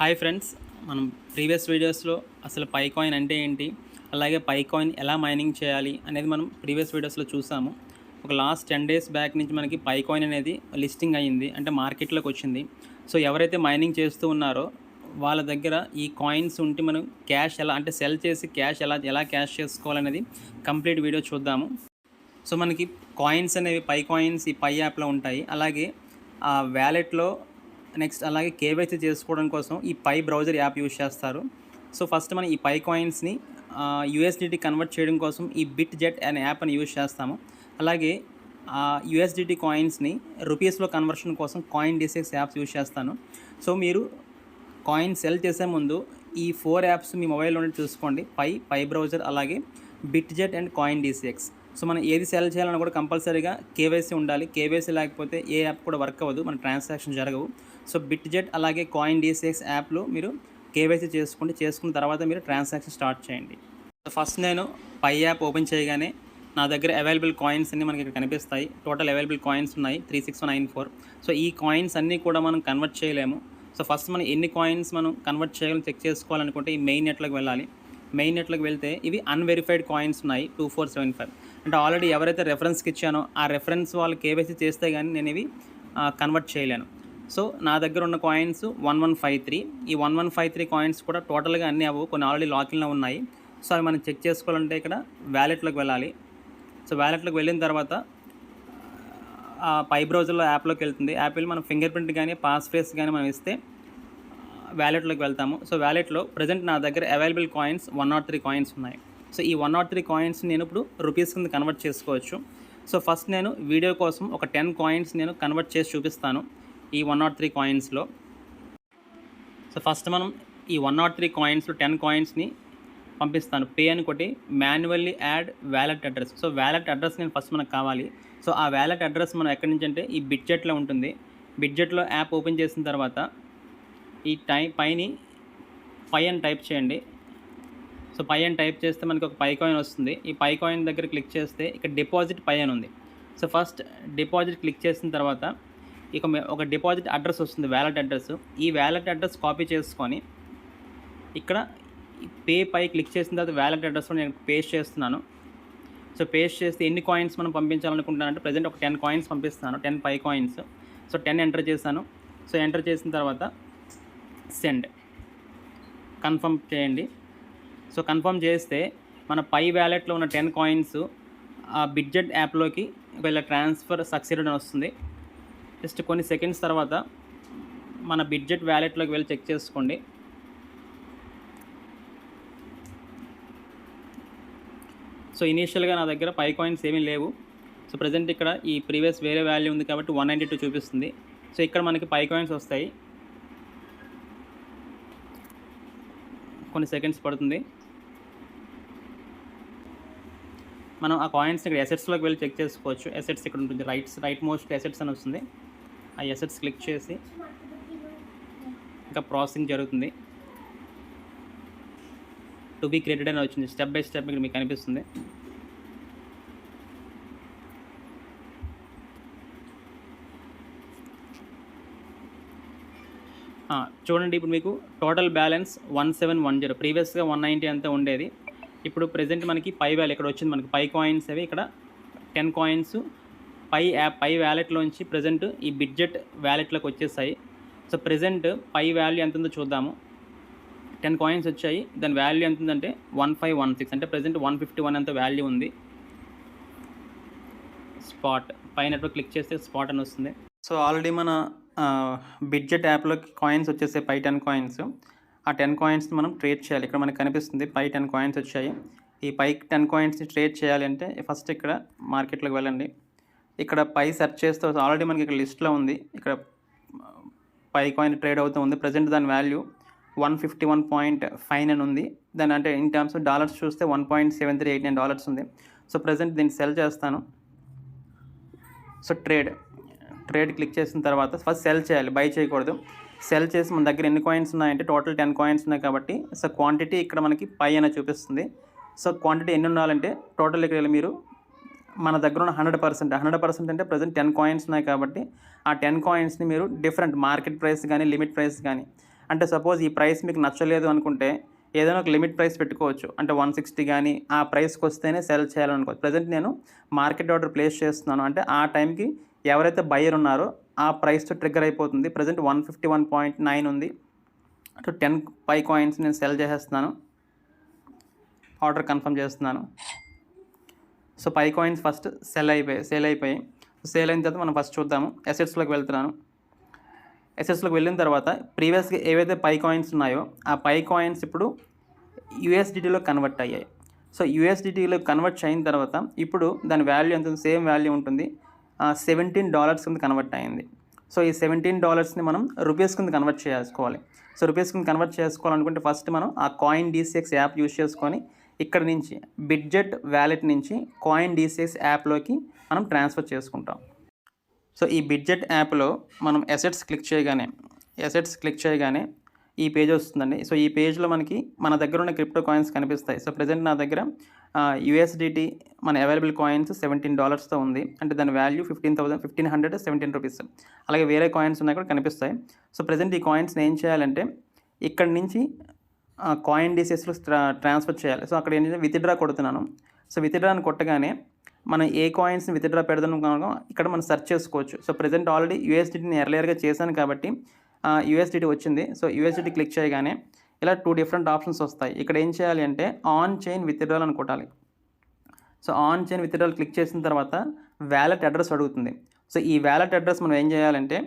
Hi friends, మనం previous వీడియోస్లో అసలు పై కాయిన్ అంటే ఏంటి, అలాగే పై కాయిన్ ఎలా మైనింగ్ చేయాలి అనేది మనం ప్రీవియస్ వీడియోస్లో చూసాము. ఒక లాస్ట్ 10 డేస్ బ్యాక్ నుంచి మనకి పై కాయిన్ అనేది లిస్టింగ్ అయ్యింది, అంటే మార్కెట్లోకి వచ్చింది. సో ఎవరైతే మైనింగ్ చేస్తూ ఉన్నారో వాళ్ళ దగ్గర ఈ కాయిన్స్ ఉంటే మనం క్యాష్ ఎలా అంటే సెల్ చేసి క్యాష్ ఎలా క్యాష్ చేసుకోవాలనేది కంప్లీట్ వీడియో చూద్దాము. సో మనకి కాయిన్స్ అనేవి పై కాయిన్స్ ఈ పై యాప్లో ఉంటాయి. అలాగే ఆ వ్యాలెట్లో నెక్స్ట్ అలాగే కేవైసీ చేసుకోవడం కోసం ఈ పై బ్రౌజర్ యాప్ యూజ్ చేస్తారు. సో ఫస్ట్ మనం ఈ పై కాయిన్స్ని యూఎస్డిటీ కన్వర్ట్ చేయడం కోసం ఈ బిట్ జెట్ అనే యాప్ని యూజ్ చేస్తాము. అలాగే యూఎస్డిటీ కాయిన్స్ని రూపీస్లో కన్వర్షన్ కోసం కాయిన్ డిసెక్స్ యాప్స్ యూజ్ చేస్తాను. సో మీరు కాయిన్ సెల్ చేసే ముందు ఈ 4 యాప్స్ మీ మొబైల్లోనే చూసుకోండి. పై బ్రౌజర్, అలాగే bit jet and coin DCX. So మనం ఏది సెల్ చేయాలన్నా కూడా కంపల్సరీగా కేవైసీ ఉండాలి. కేవైసీ లేకపోతే ఏ యాప్ కూడా వర్క్ అవ్వదు, మన ట్రాన్సాక్షన్ జరగవు. సో బిట్ జెట్ అలాగే కాయిన్ డిసిఎక్స్ యాప్లో మీరు కేవైసీ చేసుకున్న తర్వాత మీరు ట్రాన్సాక్షన్ స్టార్ట్ చేయండి. ఫస్ట్ నేను పై యాప్ ఓపెన్ చేయగానే నా దగ్గర అవైలబుల్ కాయిన్స్ అన్నీ మనకి ఇక్కడ కనిపిస్తాయి. టోటల్ అవైలబుల్ కాయిన్స్ ఉన్నాయి 36194. సో ఈ కాయిన్స్ అన్నీ కూడా మనం కన్వర్ట్ చేయలేము. సో ఫస్ట్ మనం ఎన్ని కాయిన్స్ మనం కన్వర్ట్ చేయాలని చెక్ చేసుకోవాలనుకుంటే ఈ మెయిన్ నెట్లోకి వెళ్ళాలి. మెయిన్ నెట్లోకి వెళ్తే ఇవి అన్వెరిఫైడ్ కాయిన్స్ ఉన్నాయి 2475. అంటే ఆల్రెడీ ఎవరైతే రెఫరెన్స్కి ఇచ్చానో ఆ రెఫరెన్స్ వాళ్ళు కేవైసీ చేస్తే కానీ నేను ఇవి కన్వర్ట్ చేయలేను. సో నా దగ్గర ఉన్న కాయిన్స్ 1153. ఈ 1153 కాయిన్స్ కూడా టోటల్గా అన్నీ అవ్వవు, కొన్ని ఆల్రెడీ లాకిన్లో ఉన్నాయి. సో అవి మనం చెక్ చేసుకోవాలంటే ఇక్కడ వ్యాలెట్లోకి వెళ్ళాలి. సో వ్యాలెట్లోకి వెళ్ళిన తర్వాత పై బ్రౌజర్లో యాప్లోకి వెళ్తుంది. యాప్ వెళ్ళి మనం ఫింగర్ ప్రింట్ కానీ పాస్ ఫేస్ కానీ మనం ఇస్తే వ్యాలెట్లోకి వెళ్తాము. సో వ్యాలెట్లో ప్రజెంట్ నా దగ్గర అవైలబుల్ కాయిన్స్ 103 కాయిన్స్ ఉన్నాయి. సో ఈ 103 కాయిన్స్ నేను ఇప్పుడు రూపీస్ కింద కన్వర్ట్ చేసుకోవచ్చు. సో ఫస్ట్ నేను వీడియో కోసం ఒక 10 కాయిన్స్ నేను కన్వర్ట్ చేసి చూపిస్తాను ఈ 103 కాయిన్స్లో. సో ఫస్ట్ మనం ఈ 103 కాయిన్స్లో 10 కాయిన్స్ని పంపిస్తాను. పే అని కొట్టి manually add wallet address. So wallet address నేను ఫస్ట్ మనకు కావాలి. సో ఆ వ్యాలెట్ అడ్రస్ మనం ఎక్కడి నుంచి అంటే ఈ బిడ్జెట్లో ఉంటుంది. బిడ్జెట్లో యాప్ ఓపెన్ చేసిన తర్వాత ఈ పైని పై అని టైప్ చేయండి. సో పై అని టైప్ చేస్తే మనకి ఒక పై కాయిన్ వస్తుంది. ఈ పై కాయిన్ దగ్గర క్లిక్ చేస్తే ఇక్కడ డిపాజిట్ పై అని ఉంది. సో ఫస్ట్ డిపాజిట్ క్లిక్ చేసిన తర్వాత ఇక ఒక డిపాజిట్ అడ్రస్ వస్తుంది, వ్యాలెట్ అడ్రస్. ఈ వ్యాలెట్ అడ్రస్ కాపీ చేసుకొని ఇక్కడ పే పై క్లిక్ చేసిన తర్వాత వ్యాలెట్ అడ్రస్లో నేను పేస్ట్ చేస్తున్నాను. సో పేస్ట్ చేస్తే ఎన్ని కాయిన్స్ మనం పంపించాలనుకుంటున్నానంటే ప్రజెంట్ ఒక 10 కాయిన్స్ పంపిస్తాను, 10 పై కాయిన్స్. సో 10 ఎంటర్ చేశాను. సో ఎంటర్ చేసిన తర్వాత సెండ్ కన్ఫర్మ్ చేయండి. సో కన్ఫర్మ్ చేస్తే మన పై వ్యాలెట్లో ఉన్న 10 కాయిన్స్ ఆ బిడ్జెట్ యాప్లోకి వీళ్ళ ట్రాన్స్ఫర్ సక్సెస్డ్ అని వస్తుంది. జస్ట్ కొన్ని సెకండ్స్ తర్వాత మన బిడ్జెట్ వ్యాలెట్లోకి వెళ్ళి చెక్ చేసుకోండి. సో ఇనీషియల్గా నా దగ్గర పై కాయిన్స్ ఏమీ లేవు. సో ప్రజెంట్ ఇక్కడ ఈ ప్రీవియస్ వేరే వాల్యూ ఉంది కాబట్టి 192 చూపిస్తుంది. సో ఇక్కడ మనకి పై కాయిన్స్ వస్తాయి. కొన్ని సెకండ్స్ పడుతుంది. మనం ఆ కాయిన్స్ ఇక్కడ అసెట్స్లోకి వెళ్ళి చెక్ చేసుకోవచ్చు. అసెట్స్ ఇక్కడ ఉంటుంది, రైట్ మోస్ట్ అసెట్స్ అని వస్తుంది. ఆ అసెట్స్ క్లిక్ చేసి ఇంకా ప్రాసెసింగ్ జరుగుతుంది. టు బీ క్రియేటెడ్ అని వచ్చింది. స్టెప్ బై స్టెప్ ఇక్కడ మీకు కనిపిస్తుంది. చూడండి, ఇప్పుడు మీకు టోటల్ బ్యాలెన్స్ 1710. ప్రీవియస్గా 190 అంతా ఉండేది. ఇప్పుడు ప్రజెంట్ మనకి పై వ్యాలెట్ ఇక్కడ వచ్చింది. మనకి పై కాయిన్స్ అవి ఇక్కడ 10 కాయిన్స్ పై వ్యాలెట్లోంచి ప్రజెంట్ ఈ బిడ్జెట్ వ్యాలెట్లోకి వచ్చేసాయి. సో ప్రజెంట్ పై వాల్యూ ఎంత ఉందో చూద్దాము. 10 కాయిన్స్ వచ్చాయి, దాని వాల్యూ ఎంత ఉందంటే 1516. అంటే ప్రజెంట్ 151 అంత వాల్యూ ఉంది. స్పాట్ పై నెట్వర్క్ క్లిక్ చేస్తే స్పాట్ అని వస్తుంది. సో ఆల్రెడీ మన బిడ్జెట్ యాప్లోకి కాయిన్స్ వచ్చేసాయి, పై 10 కాయిన్స్. ఆ 10 కాయిన్స్ని మనం ట్రేడ్ చేయాలి. ఇక్కడ మనకు కనిపిస్తుంది పై 10 కాయిన్స్ వచ్చాయి. ఈ పై 10 కాయిన్స్ని ట్రేడ్ చేయాలి అంటే ఫస్ట్ ఇక్కడ మార్కెట్లోకి వెళ్ళండి. ఇక్కడ పై సెర్చ్ చేస్తే ఆల్రెడీ మనకి ఇక్కడ లిస్ట్లో ఉంది. ఇక్కడ పై కాయిన్ ట్రేడ్ అవుతూ ఉంది. ప్రజెంట్ దాని వాల్యూ 151.5 అని ఉంది. దాని అంటే ఇన్ టర్మ్స్ ఆఫ్ డాలర్స్ చూస్తే $1.7389 ఉంది. సో ప్రజెంట్ దీన్ని సెల్ చేస్తాను. సో ట్రేడ్ క్లిక్ చేసిన తర్వాత ఫస్ట్ సెల్ చేయాలి, బై చేయకూడదు. సెల్ చేసి మన దగ్గర ఎన్ని కాయిన్స్ ఉన్నాయంటే టోటల్ 10 కాయిన్స్ ఉన్నాయి కాబట్టి సో క్వాంటిటీ ఇక్కడ మనకి పై అని చూపిస్తుంది. సో క్వాంటిటీ ఎన్ని ఉండాలంటే టోటల్ ఇక్కడ మీరు మన దగ్గర ఉన్న 100% అంటే ప్రజెంట్ 10 కాయిన్స్ ఉన్నాయి కాబట్టి ఆ 10 కాయిన్స్ని మీరు డిఫరెంట్ మార్కెట్ ప్రైస్ కానీ లిమిట్ ప్రైస్ కానీ అంటే సపోజ్ ఈ ప్రైస్ మీకు నచ్చలేదు అనుకుంటే ఏదైనా ఒక లిమిట్ ప్రైస్ పెట్టుకోవచ్చు. అంటే 160 గానీ ఆ ప్రైస్‌కి వస్తేనే సెల్ చేయాలనుకోవచ్చు. ప్రెజెంట్ నేను మార్కెట్ ఆర్డర్ ప్లేస్ చేస్తున్నాను. అంటే ఆ టైంకి ఎవరైతే బయర్ ఉన్నారో ఆ ప్రైస్‌తో ట్రిగ్గర్ అయిపోతుంది. ప్రెజెంట్ 151.9 ఉంది. 10 పై కాయిన్స్ నేను సెల్ చేసేస్తున్నాను. ఆర్డర్ కన్ఫర్మ్ చేస్తున్నాను. సో పై కాయిన్స్ ఫస్ట్ సేల్ అయిపోయాయి. సేల్ అయిన తర్వాత మనం ఫస్ట్ చూద్దాము. అసెట్స్‌లోకి వెళ్తున్నాను. అసెట్స్‌లోకి వెళ్ళిన తర్వాత ప్రీవియస్‌గా ఏవైతే పై కాయిన్స్ ఉన్నాయో ఆ పై కాయిన్స్ ఇప్పుడు యూఎస్డిటీలో కన్వర్ట్ అయ్యాయి. సో యూఎస్డిటీలో కన్వర్ట్ అయిన తర్వాత ఇప్పుడు దాని వాల్యూ ఎంత ఉంది? సేమ్ వాల్యూ ఉంటుంది. $17 కింద కన్వర్ట్ అయింది. సో ఈ $17ని మనం రూపీస్ కింద కన్వర్ట్ చేసుకోవాలి. సో రూపీస్ కింద కన్వర్ట్ చేసుకోవాలనుకుంటే ఫస్ట్ మనం ఆ కాయిన్ డీసీఎక్స్ యాప్ యూజ్ చేసుకొని ఇక్కడ నుంచి బిడ్జెట్ వ్యాలెట్ నుంచి కాయిన్ డీసీఎక్స్ యాప్లోకి మనం ట్రాన్స్ఫర్ చేసుకుంటాం. సో ఈ బిడ్జెట్ యాప్లో మనం అసెట్స్ క్లిక్ చేయగానే ఈ పేజ్ వస్తుందండి. సో ఈ పేజ్లో మనకి మన దగ్గర ఉన్న క్రిప్టో కాయిన్స్ కనిపిస్తాయి. సో ప్రెజెంట్ నా దగ్గర యూఎస్డిటీ మన అవైలబుల్ కాయిన్స్ $17తో ఉంది. అంటే దాని వాల్యూ 1517 రూపీస్. అలాగే వేరే కాయిన్స్ ఉన్నాయి కూడా కనిపిస్తాయి. సో ప్రెజెంట్ ఈ కాయిన్స్ని ఏం చేయాలంటే ఇక్కడ నుంచి కాయిన్ డీసీఎస్లో ట్రాన్స్ఫర్ చేయాలి. సో అక్కడ ఏంటంటే విత్డ్రా కొడుతున్నాను. సో విత్డ్రాని కొట్టగానే మనం ఏ కాయిన్స్ని విత్డ్రా పెడదాం కనుక ఇక్కడ మనం సెర్చ్ చేసుకోవచ్చు. సో ప్రెజెంట్ ఆల్రెడీ యూఎస్డిటీని ఎర్లియర్గా చేశాను కాబట్టి యూఎస్డిటీ వచ్చింది. సో యూఎస్డిటీ క్లిక్ చేయగానే ఇలా 2 డిఫరెంట్ ఆప్షన్స్ వస్తాయి. ఇక్కడ ఏం చేయాలి అంటే ఆన్ చైన్ విత్డ్రాల్ అని కొట్టాలి. So on chain withdrawal click చేసిన తర్వాత వ్యాలెట్ అడ్రస్ అడుగుతుంది. సో ఈ వ్యాలెట్ అడ్రస్ మనం ఏం చేయాలంటే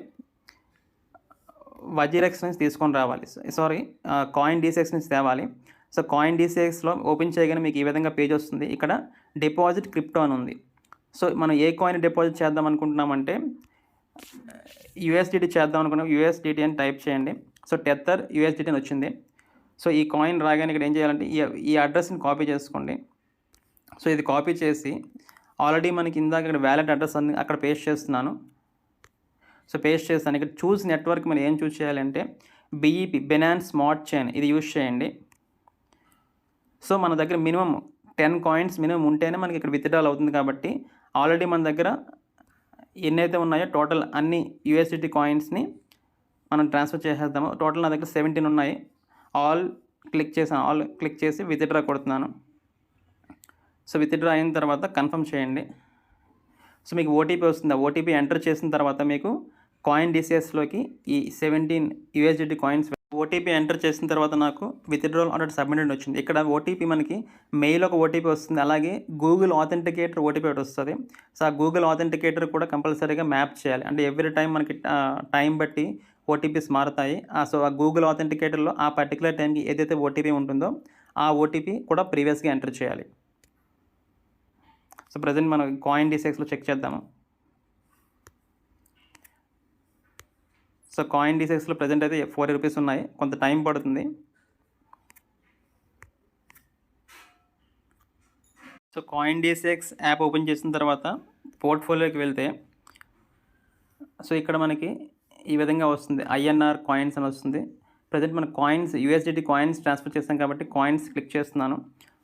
వజీరెక్స్ నుంచి తీసుకొని రావాలి. కాయిన్ డీసీఎక్స్ నుంచి తేవాలి. సో కాయిన్ డీసీఎక్స్లో ఓపెన్ చేయగానే మీకు ఈ విధంగా పేజ్ వస్తుంది. ఇక్కడ డిపాజిట్ క్రిప్టో అని ఉంది. సో మనం ఏ కాయిన్ డిపాజిట్ చేద్దాం అనుకుంటున్నామంటే యూఎస్డిటీ చేద్దాం అనుకున్నాం. యూఎస్డిటీ అని టైప్ చేయండి. సో టెథర్ యూఎస్డిటీ అని వచ్చింది. సో ఈ కాయిన్ రాగానే ఇక్కడ ఏం చేయాలంటే ఈ అడ్రస్ని కాపీ చేసుకోండి. సో ఇది కాపీ చేసి ఆల్రెడీ మనకి ఇందాక ఇక్కడ వ్యాలెట్ అడ్రస్ అని అక్కడ పేస్ట్ చేస్తున్నాను. సో పేస్ట్ చేస్తాను. ఇక్కడ చూస్ నెట్వర్క్ మనం ఏం చూస్ చేయాలంటే బీఈపీ బినాన్స్ స్మార్ట్ చైన్ ఇది యూజ్ చేయండి. సో మన దగ్గర మినిమం 10 కాయిన్స్ మినిమం ఉంటేనే మనకి ఇక్కడ విత్డ్రాల్ అవుతుంది కాబట్టి ఆల్రెడీ మన దగ్గర ఎన్నైతే ఉన్నాయో టోటల్ అన్ని యూఎస్డిటీ కాయిన్స్ని మనం ట్రాన్స్ఫర్ చేసేద్దాము. టోటల్ నా దగ్గర 17 ఉన్నాయి. ఆల్ క్లిక్ చేసి విత్డ్రా కొడుతున్నాను. సో విత్డ్రా అయిన తర్వాత కన్ఫర్మ్ చేయండి. సో మీకు ఓటీపీ వస్తుంది. ఆ ఓటీపీ ఎంటర్ చేసిన తర్వాత మీకు కాయిన్ డీసీఎస్లోకి ఈ 17 యూఎస్డిటీ కాయిన్స్ ఓటీపీ ఎంటర్ చేసిన తర్వాత నాకు విత్డ్రాల్ ఆర్డర్ సబ్మిటెడ్ వచ్చింది. ఇక్కడ ఓటీపీ మనకి మెయిల్ ఒక ఓటీపీ వస్తుంది. అలాగే గూగుల్ ఆథెంటికేటర్ ఓటీపీ ఒకటి వస్తుంది. సో ఆ గూగుల్ ఆథెంటికేటర్ కూడా కంపల్సరీగా మ్యాప్ చేయాలి. అంటే ఎవ్రీ టైం మనకి టైం బట్టి ఓటీపీస్ మారుతాయి. సో ఆ గూగుల్ ఆథెంటికేటర్లో ఆ పర్టికులర్ టైంకి ఏదైతే ఓటీపీ ఉంటుందో ఆ ఓటీపీ కూడా ప్రీవియస్గా ఎంటర్ చేయాలి. సో ప్రజెంట్ మనం కాయిన్ డీసీఎక్స్లో చెక్ చేద్దాము. సో కాయిన్ డీసీఎక్స్లో ప్రజెంట్ అయితే 40 రూపీస్ ఉన్నాయి. కొంత టైం పడుతుంది. So coin DCX app open చేసిన తర్వాత పోర్ట్ఫోలియోకి వెళ్తే సో ఇక్కడ మనకి ఈ విధంగా వస్తుంది. ఐఎన్ఆర్ కాయిన్స్ అని వస్తుంది. ప్రజెంట్ మన కాయిన్స్ యూఎస్డిటీ కాయిన్స్ ట్రాన్స్ఫర్ చేస్తాం కాబట్టి కాయిన్స్ క్లిక్ చేస్తున్నాను.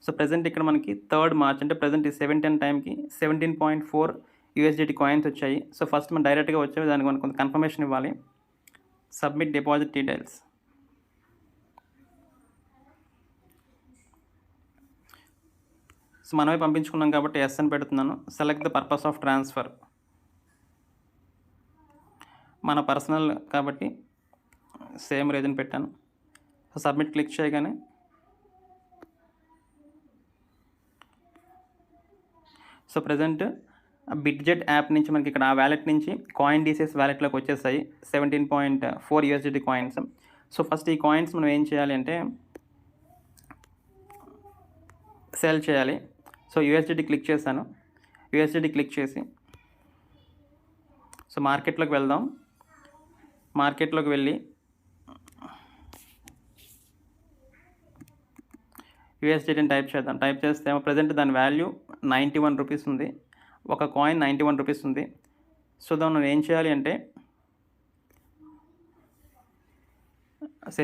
సో ప్రజెంట్ ఇక్కడ మనకి 3 మార్చ్ అంటే ప్రజెంట్ ఈ 7:10 టైంకి 17.4 యూఎస్డిటీ కాయిన్స్ వచ్చాయి. సో ఫస్ట్ మనం డైరెక్ట్గా వచ్చేవి దానికి మనం కొంత కన్ఫర్మేషన్ ఇవ్వాలి. Submit deposit details. సో మనమే పంపించుకున్నాం కాబట్టి ఎస్ అని పెడుతున్నాను. Select the purpose of transfer. మన పర్సనల్ కాబట్టి సేమ్ రీజన్ పెట్టాను. సో సబ్మిట్ క్లిక్ చేయగానే సో ప్రజెంట్ బిడ్జెట్ యాప్ నుంచి మనకి ఇక్కడ ఆ వ్యాలెట్ నుంచి కాయిన్ డీసీఎస్ వ్యాలెట్లోకి వచ్చేసాయి 17.4 యూఎస్డిటీ కాయిన్స్. సో ఫస్ట్ ఈ కాయిన్స్ మనం ఏం చేయాలి అంటే సెల్ చేయాలి. సో యూఎస్డిటీ క్లిక్ చేశాను. యూఎస్డిటీ క్లిక్ చేసి సో మార్కెట్లోకి వెళ్దాం. మార్కెట్లోకి వెళ్ళి యూఎస్డిటీని టైప్ చేద్దాం. టైప్ చేస్తే ప్రజెంట్ దాని వాల్యూ 91 రూపీస్ ఉంది. ఒక కాయిన్ 91 రూపీస్ ఉంది. సో దాన్ని ఏం చేయాలి అంటే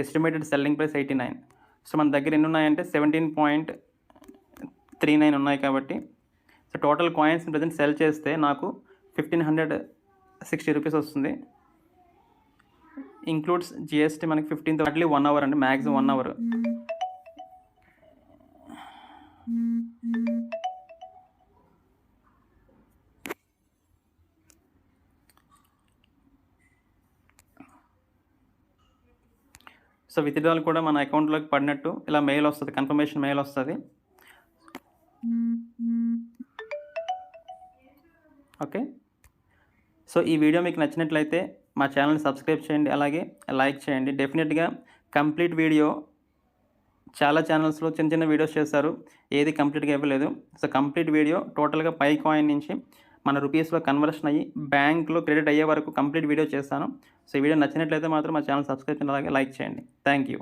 ఎస్టిమేటెడ్ సెల్లింగ్ ప్రైస్ 89. సో మన దగ్గర ఎన్ని ఉన్నాయంటే 17.39 ఉన్నాయి కాబట్టి so total coins present cell చేస్తే నాకు 1560 రూపీస్ వస్తుంది. ఇంక్లూడ్స్ జిఎస్టీ మనకి 15th అట్లీ 1 అవర్ అండి, మ్యాక్సిమం 1 అవర్. సో విత్డ్రాల్ కూడా మన అకౌంట్లోకి పడినట్టు ఇలా మెయిల్ వస్తుంది, కన్ఫర్మేషన్ మెయిల్ వస్తుంది. ఓకే, సో ఈ వీడియో మీకు నచ్చినట్లయితే మా ఛానల్ని సబ్స్క్రైబ్ చేయండి, అలాగే లైక్ చేయండి. డెఫినెట్గా కంప్లీట్ వీడియో చాలా ఛానల్స్లో చిన్న చిన్న వీడియోస్ చేస్తారు, ఏది కంప్లీట్గా ఇవ్వలేదు. సో కంప్లీట్ వీడియో టోటల్గా పై కాయిన్ నుంచి మన రూపీస్లో కన్వర్షన్ అయ్యి బ్యాంక్లో క్రెడిట్ అయ్యే వరకు కంప్లీట్ వీడియో చేస్తాను. సో ఈ వీడియో నచ్చినట్లయితే మాత్రం మా ఛానల్ సబ్స్క్రైబ్ చేయండి, అలాగే లైక్ చేయండి. Thank you.